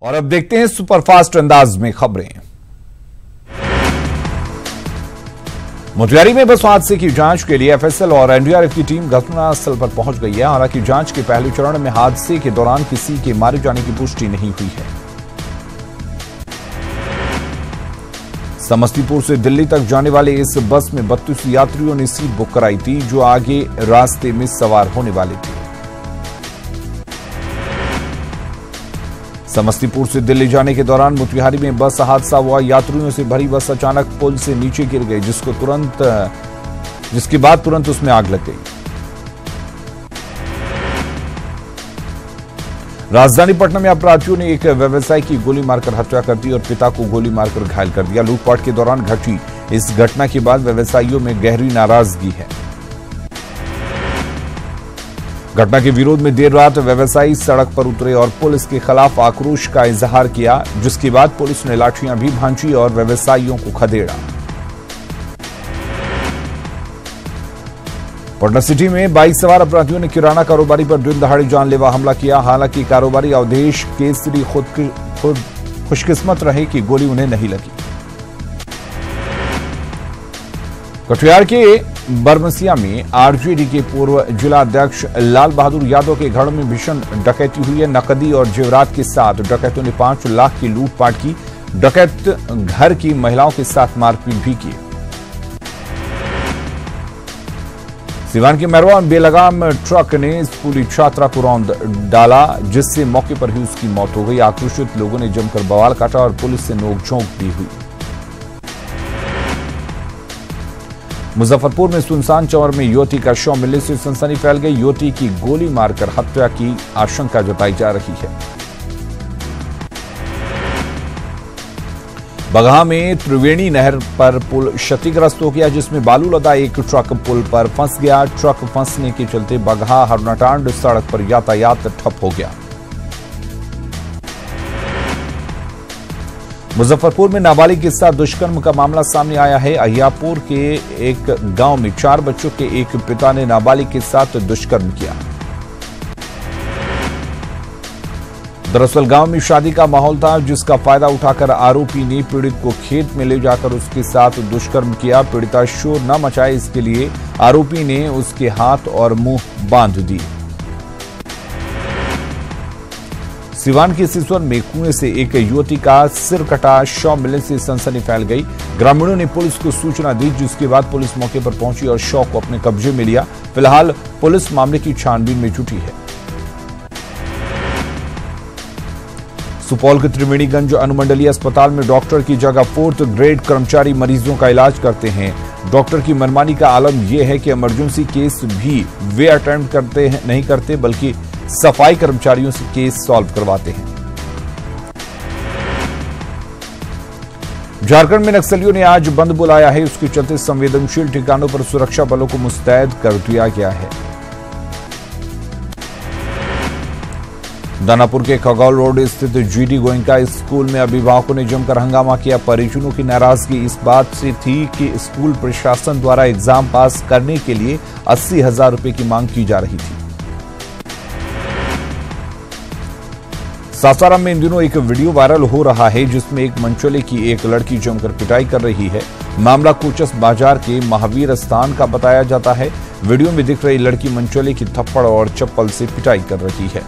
और अब देखते हैं सुपरफास्ट अंदाज में खबरें। मोतिहारी में बस हादसे की जांच के लिए एफएसएल और एनडीआरएफ की टीम घटनास्थल पर पहुंच गई है। हालांकि जांच के पहले चरण में हादसे के दौरान किसी के मारे जाने की पुष्टि नहीं हुई है। समस्तीपुर से दिल्ली तक जाने वाले इस बस में 32 यात्रियों ने सीट बुक कराई थी, जो आगे रास्ते में सवार होने वाले थे। समस्तीपुर से दिल्ली जाने के दौरान मोतिहारी में बस हादसा हुआ। यात्रियों से भरी बस अचानक पुल से नीचे गिर गई, जिसके बाद तुरंत उसमें आग लग गई। राजधानी पटना में अपराधियों ने एक व्यवसायी की गोली मारकर हत्या कर दी और पिता को गोली मारकर घायल कर दिया। लूटपाट के दौरान घटी इस घटना के बाद व्यवसायियों में गहरी नाराजगी है। घटना के विरोध में देर रात व्यवसायी सड़क पर उतरे और पुलिस के खिलाफ आक्रोश का इजहार किया, जिसके बाद पुलिस ने लाठियां भी भांची और व्यवसायियों को खदेड़ा। पटना सिटी में बाइक सवार अपराधियों ने किराना कारोबारी पर दिन दहाड़े जानलेवा हमला किया। हालांकि कारोबारी अवधेश केसरी खुद खुशकिस्मत रहे कि गोली उन्हें नहीं लगी। कटिहार के बरमसिया में आरजेडी के पूर्व जिला अध्यक्ष लाल बहादुर यादव के घर में भीषण डकैती हुई है। नकदी और जेवरात के साथ डकैतों ने 5 लाख की लूटपाट की। डकैत घर की महिलाओं के साथ मारपीट भी की। सिवान के मैरवा में बेलगाम ट्रक ने स्कूली छात्रा को रौंद डाला, जिससे मौके पर ही उसकी मौत हो गई। आक्रोशित लोगों ने जमकर बवाल काटा और पुलिस से नोकझोंक भी हुई। मुजफ्फरपुर में सुनसान चौर में युवती का शव मिलने से सनसनी फैल गई। युवती की गोली मारकर हत्या की आशंका जताई जा रही है। बगहा में त्रिवेणी नहर पर पुल क्षतिग्रस्त हो गया, जिसमें बालू लदा एक ट्रक पुल पर फंस गया। ट्रक फंसने के चलते बगहा हरनाटांड सड़क पर यातायात ठप हो गया। मुजफ्फरपुर में नाबालिग के साथ दुष्कर्म का मामला सामने आया है। अहियापुर के एक गांव में 4 बच्चों के एक पिता ने नाबालिग के साथ दुष्कर्म किया। दरअसल गांव में शादी का माहौल था, जिसका फायदा उठाकर आरोपी ने पीड़ित को खेत में ले जाकर उसके साथ दुष्कर्म किया। पीड़िता शोर न मचाए, इसके लिए आरोपी ने उसके हाथ और मुंह बांध दिए। सिवान के सिसवन में कुएं से एक युवती का सिर कटा शव मिलने से सनसनी फैल गई। ग्रामीणों ने पुलिस को सूचना दी, जिसके बाद पुलिस मौके पर पहुंची और शव को अपने कब्जे में लिया। फिलहाल पुलिस मामले की छानबीन में जुटी है। सुपौल के त्रिवेणीगंज अनुमंडलीय अस्पताल में डॉक्टर की जगह 4th ग्रेड कर्मचारी मरीजों का इलाज करते हैं। डॉक्टर की मनमानी का आलम यह है कि इमरजेंसी केस भी वे अटेंड नहीं करते, बल्कि सफाई कर्मचारियों से केस सॉल्व करवाते हैं। झारखंड में नक्सलियों ने आज बंद बुलाया है, उसके चलते संवेदनशील ठिकानों पर सुरक्षा बलों को मुस्तैद कर दिया गया है। दानापुर के खगौल रोड स्थित जीडी गोयनका स्कूल में अभिभावकों ने जमकर हंगामा किया। परिजनों की नाराजगी इस बात से थी कि स्कूल प्रशासन द्वारा एग्जाम पास करने के लिए 80,000 रुपए की मांग की जा रही थी। सासाराम में इन दिनों एक वीडियो वायरल हो रहा है, जिसमें एक मंचले की एक लड़की जमकर पिटाई कर रही है। मामला कोचस बाजार के महावीर स्थान का बताया जाता है। वीडियो में दिख रही लड़की मंचले की थप्पड़ और चप्पल से पिटाई कर रही है।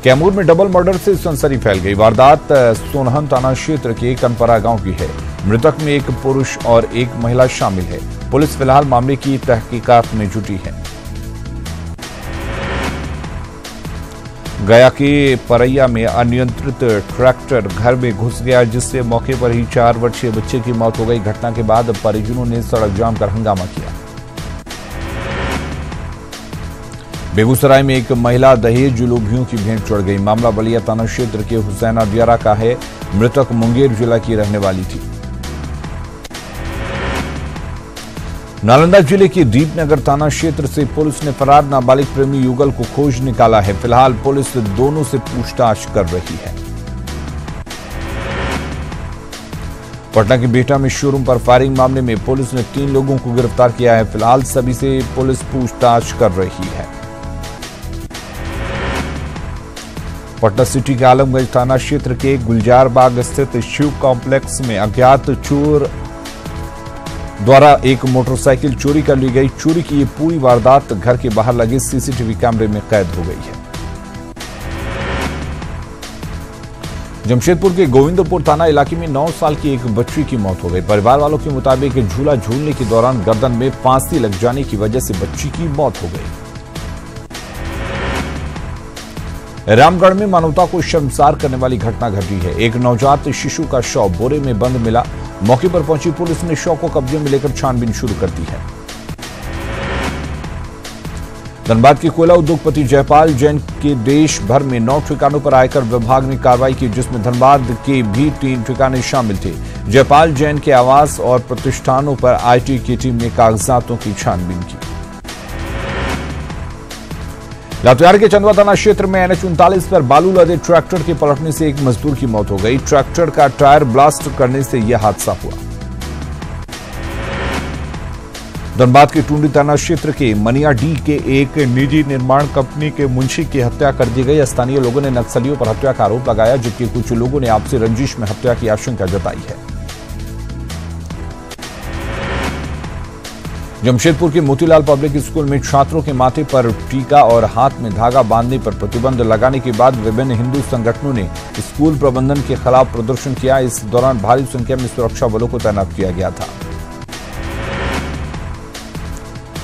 कैमूर में डबल मर्डर से सनसनी फैल गई। वारदात सोनहन थाना क्षेत्र के कनपरा गांव की है। मृतक में एक पुरुष और एक महिला शामिल है। पुलिस फिलहाल मामले की तहकीकात में जुटी है। गया के परैया में अनियंत्रित ट्रैक्टर घर में घुस गया, जिससे मौके पर ही 4 वर्षीय बच्चे की मौत हो गई। घटना के बाद परिजनों ने सड़क जाम कर हंगामा किया। बेगूसराय में एक महिला दहेज लोभियों की भेंट चढ़ गई। मामला बलिया थाना क्षेत्र के हुसैना दियारा का है। मृतक मुंगेर जिला की रहने वाली थी। नालंदा जिले के दीपनगर थाना क्षेत्र से पुलिस ने फरार नाबालिग प्रेमी युगल को खोज निकाला है। फिलहाल पुलिस दोनों से पूछताछ कर रही है। पटना के बिहटा में शोरूम पर फायरिंग मामले में पुलिस ने 3 लोगों को गिरफ्तार किया है। फिलहाल सभी से पुलिस पूछताछ कर रही है। पटना सिटी के आलमगंज थाना क्षेत्र के गुलजार बाग स्थित शिव कॉम्प्लेक्स में अज्ञात चोर द्वारा एक मोटरसाइकिल चोरी कर ली गई। चोरी की ये पूरी वारदात घर के बाहर लगे सीसीटीवी कैमरे में कैद हो गई है। जमशेदपुर के गोविंदपुर थाना इलाके में 9 साल की एक बच्ची की मौत हो गई। परिवार वालों के मुताबिक झूला झूलने के दौरान गर्दन में फांसी लग जाने की वजह से बच्ची की मौत हो गई। रामगढ़ में मानवता को शर्मसार करने वाली घटना घटी है। एक नवजात शिशु का शव बोरे में बंद मिला। मौके पर पहुंची पुलिस ने शव को कब्जे में लेकर छानबीन शुरू कर दी है। धनबाद के कोयला उद्योगपति जयपाल जैन के देश भर में 9 ठिकानों पर आयकर विभाग ने कार्रवाई की, जिसमें धनबाद के भी 3 ठिकाने शामिल थे। जयपाल जैन के आवास और प्रतिष्ठानों पर आईटी की टीम ने कागजातों की छानबीन की। लातेहार के चंदवा थाना क्षेत्र में NH-39 पर बालू लदे ट्रैक्टर के पलटने से एक मजदूर की मौत हो गई। ट्रैक्टर का टायर ब्लास्ट करने से यह हादसा हुआ। धनबाद के टुंडी थाना क्षेत्र के मनियाडीह के एक निजी निर्माण कंपनी के मुंशी की हत्या कर दी गई। स्थानीय लोगों ने नक्सलियों पर हत्या का आरोप लगाया, जबकि कुछ लोगों ने आपसी रंजिश में हत्या की आशंका जताई है। जमशेदपुर के मोतीलाल पब्लिक स्कूल में छात्रों के माथे पर टीका और हाथ में धागा बांधने पर प्रतिबंध लगाने के बाद विभिन्न हिंदू संगठनों ने स्कूल प्रबंधन के खिलाफ प्रदर्शन किया। इस दौरान भारी संख्या में सुरक्षा बलों को तैनात किया गया था।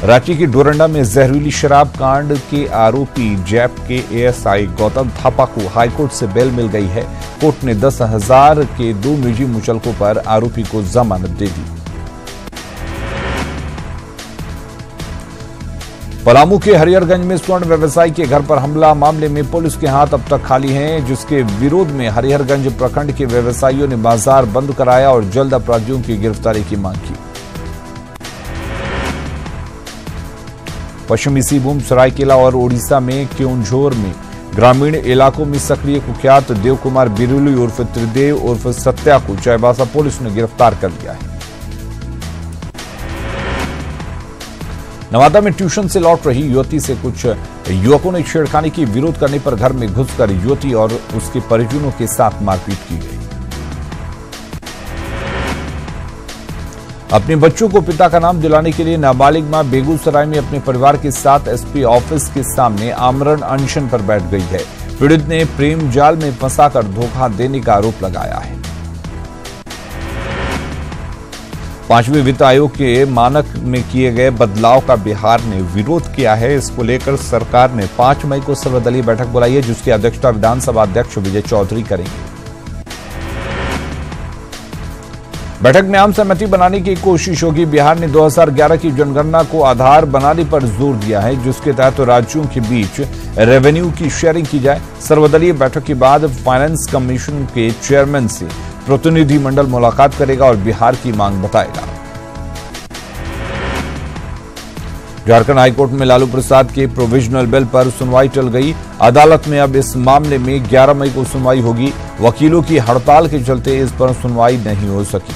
रांची की डोरंडा में जहरीली शराब कांड के आरोपी जैप के ASI गौतम थापा को हाईकोर्ट से बेल मिल गई है। कोर्ट ने 10,000 के 2 निजी मुचलकों पर आरोपी को जमानत दे दी। पलामू के हरिहरगंज में स्वर्ण व्यवसायी के घर पर हमला मामले में पुलिस के हाथ अब तक खाली हैं, जिसके विरोध में हरिहरगंज प्रखंड के व्यवसायियों ने बाजार बंद कराया और जल्द अपराधियों की गिरफ्तारी की मांग की। पश्चिमी सिंहभूम, सरायकेला और ओडिशा में केओंझर में ग्रामीण इलाकों में सक्रिय कुख्यात देव कुमार बिरुली उर्फ त्रिदेव उर्फ सत्या को चाईबासा पुलिस ने गिरफ्तार कर लिया है। नवादा में ट्यूशन से लौट रही युवती से कुछ युवकों ने छेड़खानी की। विरोध करने पर घर में घुसकर युवती और उसके परिजनों के साथ मारपीट की गई। अपने बच्चों को पिता का नाम दिलाने के लिए नाबालिग मां बेगूसराय में अपने परिवार के साथ SP ऑफिस के सामने आमरण अनशन पर बैठ गई है। पीड़ित ने प्रेम जाल में फंसाकर धोखा देने का आरोप लगाया है। 5वें वित्त आयोग के मानक में किए गए बदलाव का बिहार ने विरोध किया है। इसको लेकर सरकार ने 5 मई को सर्वदलीय बैठक बुलाई है, जिसकी अध्यक्षता विधानसभा अध्यक्ष विजय चौधरी करेंगे। बैठक में आम सहमति बनाने की कोशिश होगी। बिहार ने 2011 की जनगणना को आधार बनाने पर जोर दिया है, जिसके तहत राज्यों के बीच रेवेन्यू की शेयरिंग की जाए। सर्वदलीय बैठक के बाद फाइनेंस कमीशन के चेयरमैन से प्रतिनिधिमंडल मुलाकात करेगा और बिहार की मांग बताएगा। झारखंड हाईकोर्ट में लालू प्रसाद के प्रोविजनल बिल पर सुनवाई टल गई। अदालत में अब इस मामले में 11 मई को सुनवाई होगी। वकीलों की हड़ताल के चलते इस पर सुनवाई नहीं हो सकी।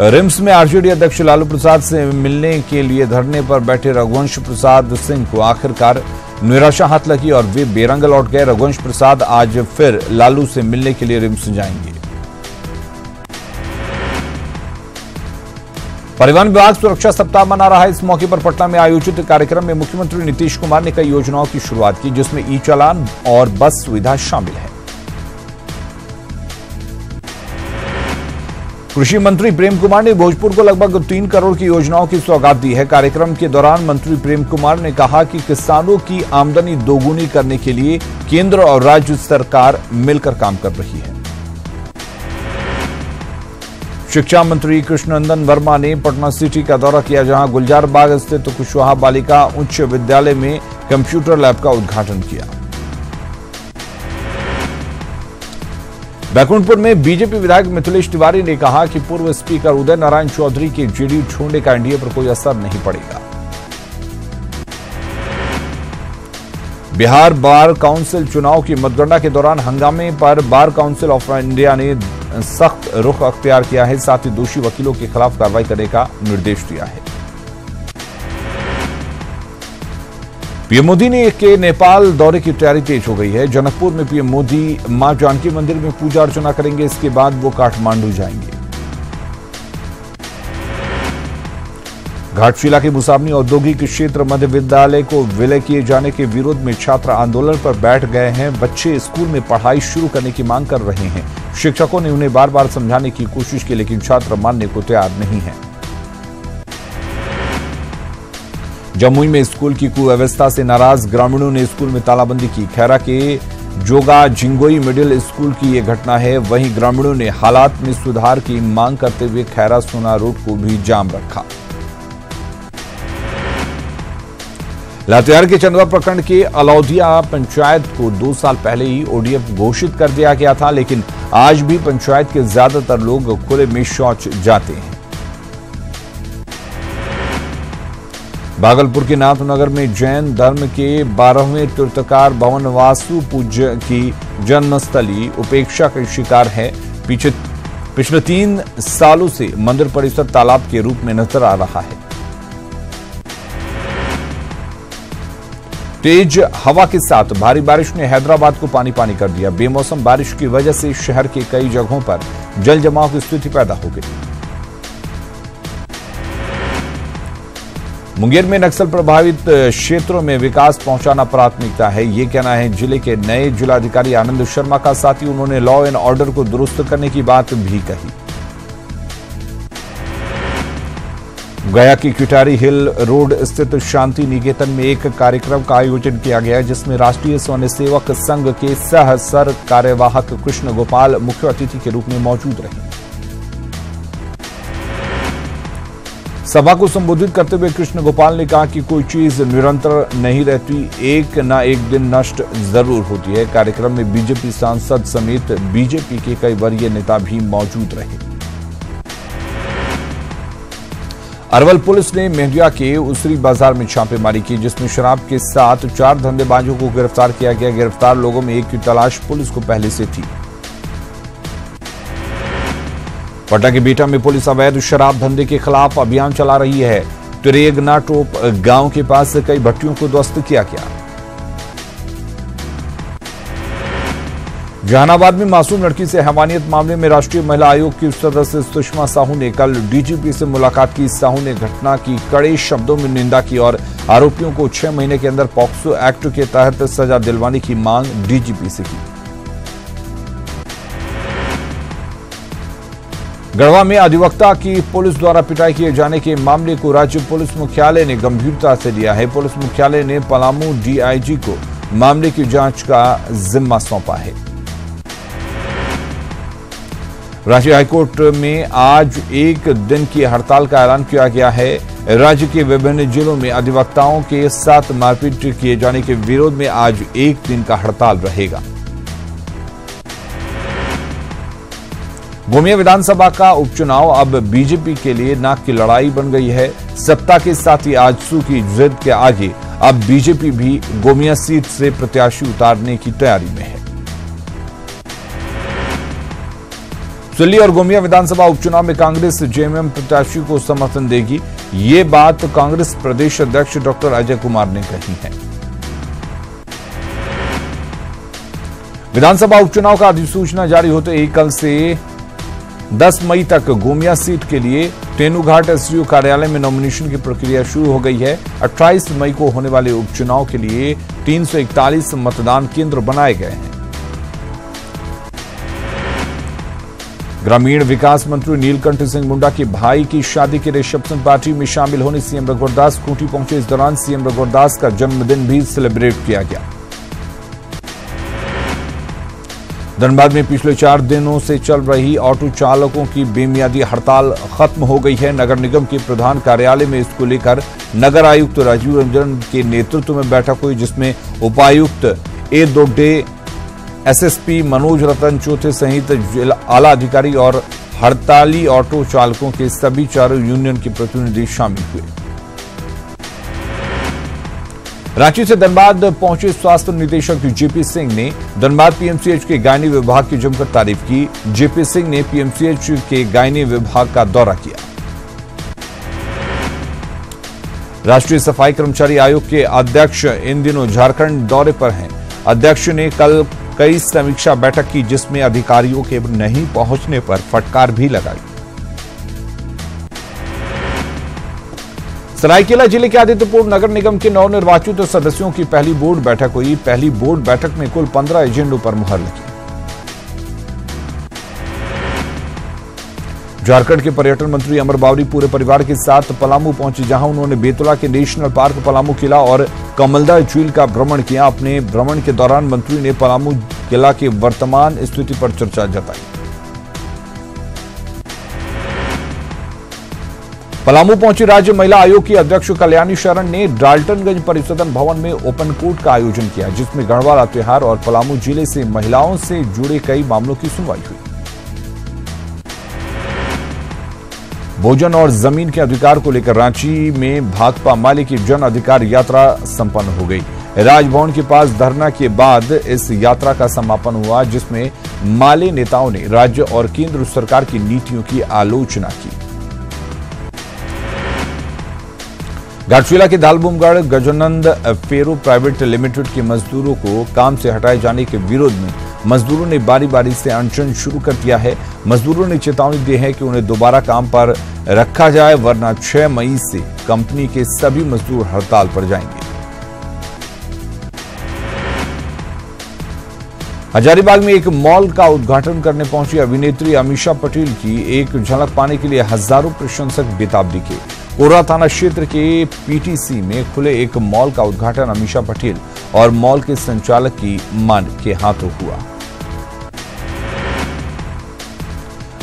रिम्स में आरजेडी अध्यक्ष लालू प्रसाद से मिलने के लिए धरने पर बैठे रघुवंश प्रसाद सिंह को आखिरकार निराशा हाथ लगी और वे बेरंग लौट गए। रघुवंश प्रसाद आज फिर लालू से मिलने के लिए रिम्स जाएंगे। परिवहन विभाग सुरक्षा सप्ताह मना रहा है। इस मौके पर पटना में आयोजित कार्यक्रम में मुख्यमंत्री नीतीश कुमार ने कई योजनाओं की शुरुआत की, जिसमें ई-चालान और बस सुविधा शामिल है। कृषि मंत्री प्रेम कुमार ने भोजपुर को लगभग 3 करोड़ की योजनाओं की सौगात दी है। कार्यक्रम के दौरान मंत्री प्रेम कुमार ने कहा कि किसानों की आमदनी दोगुनी करने के लिए केंद्र और राज्य सरकार मिलकर काम कर रही है। शिक्षा मंत्री कृष्णनंदन वर्मा ने पटना सिटी का दौरा किया, जहां गुलजार बाग स्थित कुशवाहा बालिका उच्च विद्यालय में कंप्यूटर लैब का उद्घाटन किया। बैकुंठपुर में बीजेपी विधायक मिथिलेश तिवारी ने कहा कि पूर्व स्पीकर उदय नारायण चौधरी के जेडीयू छोड़ने का एनडीए पर कोई असर नहीं पड़ेगा। बिहार बार काउंसिल चुनाव की मतगणना के दौरान हंगामे पर बार काउंसिल ऑफ इंडिया ने सख्त रुख अख्तियार किया है, साथ ही दोषी वकीलों के खिलाफ कार्रवाई करने का निर्देश दिया है। पीएम मोदी के नेपाल दौरे की तैयारी तेज हो गई है। जनकपुर में पीएम मोदी मां जानकी मंदिर में पूजा अर्चना करेंगे। इसके बाद वो काठमांडू जाएंगे। घाटशिला के मुसाबनी औद्योगिक क्षेत्र मध्य विद्यालय को विलय किए जाने के विरोध में छात्र आंदोलन पर बैठ गए हैं। बच्चे स्कूल में पढ़ाई शुरू करने की मांग कर रहे हैं। शिक्षकों ने उन्हें बार बार समझाने की कोशिश की, लेकिन छात्र मानने को तैयार नहीं है। जमुई में स्कूल की कुव्यवस्था से नाराज ग्रामीणों ने स्कूल में तालाबंदी की। खैरा के जोगा झिंगोई मिडिल स्कूल की यह घटना है। वहीं ग्रामीणों ने हालात में सुधार की मांग करते हुए खैरा सोना रोड को भी जाम रखा। लातेहार के चंदवा प्रखंड के अलौदिया पंचायत को 2 साल पहले ही ओडीएफ घोषित कर दिया गया था, लेकिन आज भी पंचायत के ज्यादातर लोग खुले में शौच जाते हैं। भागलपुर के नाथनगर में जैन धर्म के 12वें तीर्थकार भवन वासु पूज्य की जन्मस्थली उपेक्षा का शिकार है। पिछले 3 सालों से मंदिर परिसर तालाब के रूप में नजर आ रहा है। तेज हवा के साथ भारी बारिश ने हैदराबाद को पानी पानी कर दिया। बेमौसम बारिश की वजह से शहर के कई जगहों पर जल जमाव की स्थिति पैदा हो गई। मुंगेर में नक्सल प्रभावित क्षेत्रों में विकास पहुंचाना प्राथमिकता है, ये कहना है जिले के नए जिलाधिकारी आनंद शर्मा का। साथ ही उन्होंने लॉ एंड ऑर्डर को दुरुस्त करने की बात भी कही। गया की किटारी हिल रोड स्थित शांति निकेतन में एक कार्यक्रम का आयोजन किया गया, जिसमें राष्ट्रीय स्वयंसेवक संघ के सह सर कार्यवाहक कृष्ण गोपाल मुख्य अतिथि के रूप में मौजूद रहे। सभा को संबोधित करते हुए कृष्ण गोपाल ने कहा कि कोई चीज निरंतर नहीं रहती, एक ना एक दिन नष्ट जरूर होती है। कार्यक्रम में बीजेपी सांसद समेत बीजेपी के कई वरीय नेता भी मौजूद रहे। अरवल पुलिस ने मेंढिया के उसरी बाजार में छापेमारी की, जिसमें शराब के साथ 4 धंधेबाजों को गिरफ्तार किया गया। गिरफ्तार लोगों में एक की तलाश पुलिस को पहले से थी। पटना के बीटा में पुलिस अवैध शराब धंधे के खिलाफ अभियान चला रही है। तिरेगनाटोप गांव के पास कई भट्टियों को ध्वस्त किया गया। जहानाबाद में मासूम लड़की से हैवानियत मामले में राष्ट्रीय महिला आयोग की सदस्य सुषमा साहू ने कल डीजीपी से मुलाकात की। साहू ने घटना की कड़े शब्दों में निंदा की और आरोपियों को 6 महीने के अंदर पॉक्सो एक्ट के तहत सजा दिलवाने की मांग डीजीपी से की। गढ़वा में अधिवक्ता की पुलिस द्वारा पिटाई किए जाने के मामले को राज्य पुलिस मुख्यालय ने गंभीरता से लिया है। पुलिस मुख्यालय ने पलामू डीआईजी को मामले की जांच का जिम्मा सौंपा है। राज्य हाईकोर्ट में आज 1 दिन की हड़ताल का ऐलान किया गया है। राज्य के विभिन्न जिलों में अधिवक्ताओं के साथ मारपीट किए जाने के विरोध में आज 1 दिन का हड़ताल रहेगा। गोमिया विधानसभा का उपचुनाव अब बीजेपी के लिए नाक की लड़ाई बन गई है। सत्ता के साथ ही आजसू की जिद के आगे अब बीजेपी भी गोमिया सीट से प्रत्याशी उतारने की तैयारी में है। सुल्ली और गोमिया विधानसभा उपचुनाव में कांग्रेस जेएमएम प्रत्याशी को समर्थन देगी, ये बात कांग्रेस प्रदेश अध्यक्ष डॉक्टर अजय कुमार ने कही है। विधानसभा उपचुनाव का अधिसूचना जारी होते ही कल से 10 मई तक गोमिया सीट के लिए तेनूघाट एसडीओ कार्यालय में नॉमिनेशन की प्रक्रिया शुरू हो गई है। 28 मई को होने वाले उपचुनाव के लिए 341 मतदान केंद्र बनाए गए हैं। ग्रामीण विकास मंत्री नीलकंठ सिंह मुंडा के भाई की शादी के रिसेप्शन पार्टी में शामिल होने सीएम रघुवर दास खूंटी पहुंचे। इस दौरान सीएम रघुवर दास का जन्मदिन भी सेलिब्रेट किया गया। धनबाद में पिछले 4 दिनों से चल रही ऑटो चालकों की बेमियादी हड़ताल खत्म हो गई है। नगर निगम के प्रधान कार्यालय में इसको लेकर नगर आयुक्त राजीव रंजन के नेतृत्व में बैठक हुई, जिसमें उपायुक्त ए दोड्डे, एसएसपी मनोज रतन चौथे सहित आला अधिकारी और हड़ताली ऑटो चालकों के सभी 4 यूनियन के प्रतिनिधि शामिल हुए। रांची से धनबाद पहुंचे स्वास्थ्य निदेशक जेपी सिंह ने धनबाद पीएमसीएच के गायनी विभाग की जमकर तारीफ की। जेपी सिंह ने पीएमसीएच के गायनी विभाग का दौरा किया। राष्ट्रीय सफाई कर्मचारी आयोग के अध्यक्ष इन दिनों झारखंड दौरे पर हैं। अध्यक्ष ने कल कई समीक्षा बैठक की, जिसमें अधिकारियों के नहीं पहुंचने पर फटकार भी लगाई। सरायकेला जिले के आदित्यपुर नगर निगम के नवनिर्वाचित सदस्यों की पहली बोर्ड बैठक हुई। पहली बोर्ड बैठक में कुल 15 एजेंडों पर मुहर लगी। झारखंड के पर्यटन मंत्री अमर बावरी पूरे परिवार के साथ पलामू पहुंचे, जहां उन्होंने बेतला के नेशनल पार्क, पलामू किला और कमलदा झील का भ्रमण किया। अपने भ्रमण के दौरान मंत्री ने पलामू किला की वर्तमान स्थिति पर चर्चा जताई। पलामू पहुंची राज्य महिला आयोग की अध्यक्ष कल्याणी शरण ने डाल्टनगंज परिसदन भवन में ओपन कोर्ट का आयोजन किया, जिसमें गढ़वाला त्योहार और पलामू जिले से महिलाओं से जुड़े कई मामलों की सुनवाई हुई। भोजन और जमीन के अधिकार को लेकर रांची में भाकपा माले की जन अधिकार यात्रा संपन्न हो गई। राजभवन के पास धरना के बाद इस यात्रा का समापन हुआ, जिसमें माले नेताओं ने राज्य और केंद्र सरकार की नीतियों की आलोचना की। घाटशिला के दालबुमगढ़ गजानंद फेरो प्राइवेट लिमिटेड के मजदूरों को काम से हटाए जाने के विरोध में मजदूरों ने बारी बारी से अनशन शुरू कर दिया है। मजदूरों ने चेतावनी दी है कि उन्हें दोबारा काम पर रखा जाए, वरना 6 मई से कंपनी के सभी मजदूर हड़ताल पर जाएंगे। हजारीबाग में एक मॉल का उद्घाटन करने पहुंची अभिनेत्री अमीषा पटेल की एक झलक पाने के लिए हजारों प्रशंसक बेताब दिखे। कोरा थाना क्षेत्र के पीटीसी में खुले एक मॉल का उद्घाटन अमीषा पटेल और मॉल के संचालक की मान के हाथों हुआ।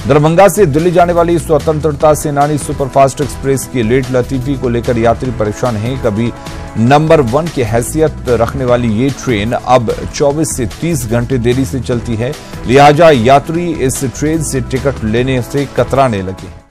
दरभंगा से दिल्ली जाने वाली स्वतंत्रता सेनानी सुपरफास्ट एक्सप्रेस की लेट लतीफी को लेकर यात्री परेशान हैं। कभी नंबर 1 की हैसियत रखने वाली ये ट्रेन अब 24 से 30 घंटे देरी से चलती है, लिहाजा यात्री इस ट्रेन से टिकट लेने से कतराने लगे हैं।